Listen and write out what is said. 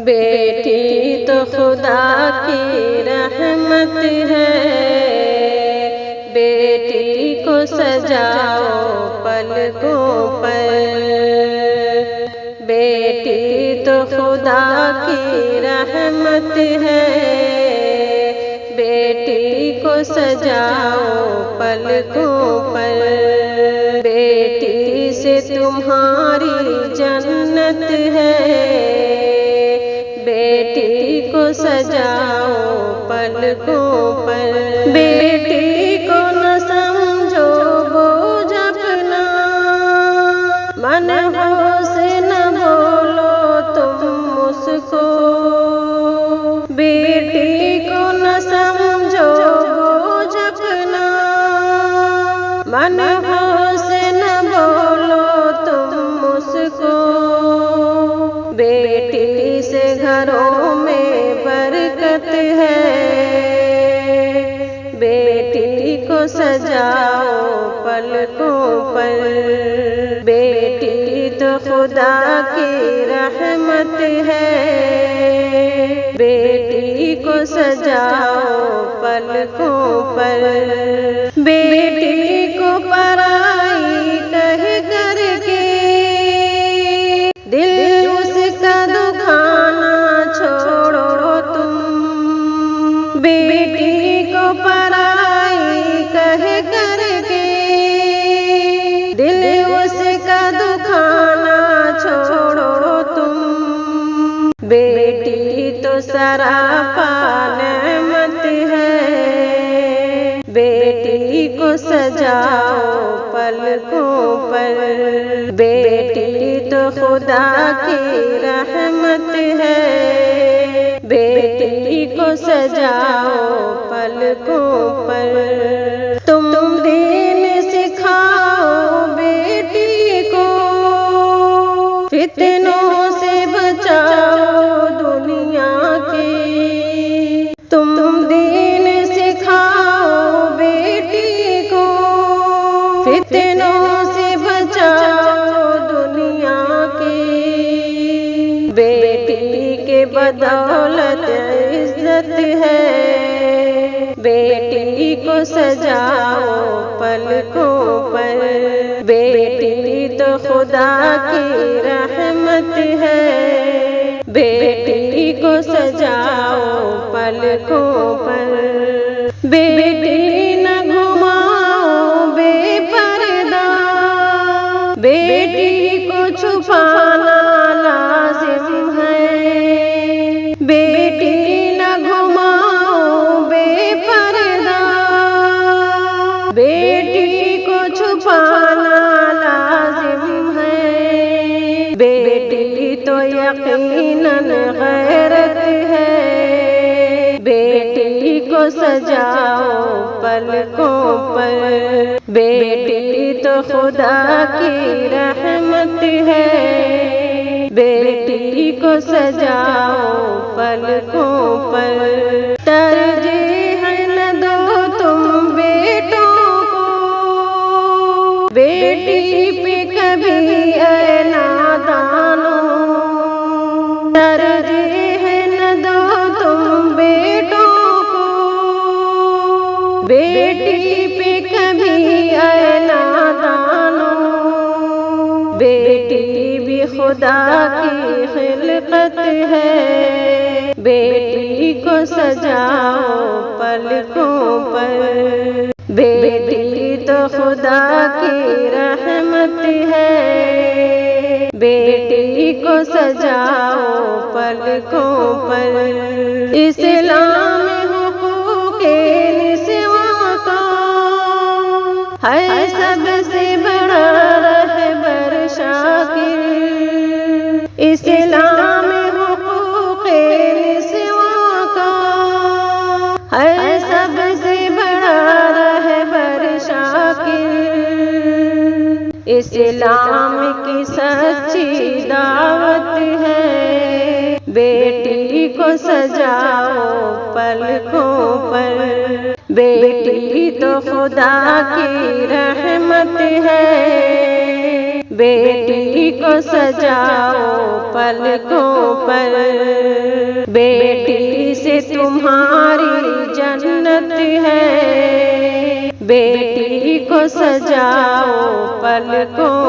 बेटी तो खुदा की रहमत है, बेटी को सजाओ पलकों पर। बेटी तो खुदा की रहमत है, बेटी को सजाओ पलकों पर। बेटी से तुम्हारी जन्नत है, बेटी को सजाओ पलकों पर। बेटी को न समझो बोझ अपना, मन हो से न बोलो तुम उसको। बेटी को न समझो बोझ अपना, मन हो से न बोलो तुम उसको। बेटी से घरों में बरकत है, बेटी को सजाओ पलकों पर। बेटी तो खुदा की रहमत है, बेटी को सजाओ पलकों पर। बेटी को पराई कह करके दिल उसका दुखाना छोड़ो तुम। बेटी को पराई कह करके दिल उसका दुखाना छोड़ो तुम। बेटी तो सरापा नेमत है, बेटी को सजाओ पलकों पर। बेटी तो खुदा की रहमत है, बेटी को सजाओ पलकों पर। तुम दीन सिखाओ बेटी को, फितनों से बचाओ दुनिया के। तुम दीन सिखाओ बेटी को, फितनों से बचाओ दुनिया के। बेटी के बदौलत इज्जत है, बेटी को सजाओ पलकों पर। बेटी तो खुदा की रहमत है, बेटी को सजाओ पलकों पर। बेटी न घुमाओ बेपर्दा, बेटी को छुपाना लाजिम है। बेटी न घुमाओ बेपर्दा, बेटी को छुपाना लाजिम है। बेटी तो यकीनन गैरत है, बेटी को सजाओ पलकों पर। बेटी तो खुदा की रहमत है, बेटी को सजाओ पलकों पर। तरजीह न दो तुम बेटों को, बेटी पे कभी ऐ नादानो। तरजीह न दो तुम बेटों को, बेटी पे कभी ऐ नादानो। बेटी भी खुदा की खिलकत है, बेटी को सजाओ पलकों पर। बेटी तो खुदा की रहमत है, बेटी को सजाओ पलकों पर। इस्लाम हुकूक़े निस्वां का है सबसे बड़ा रहबर शाकिर। इस्लाम हुकूक़े निस्वां का है सबसे बड़ा रहबर शाकिर। इस्लाम की सच्ची दावत है, बेटी को सजाओ पलकों पर। बेटी तो खुदा की रहमत है, बेटी को सजाओ पलकों पर। बेटी से तुम्हारी जन्नत है, बेटी को सजाओ पलकों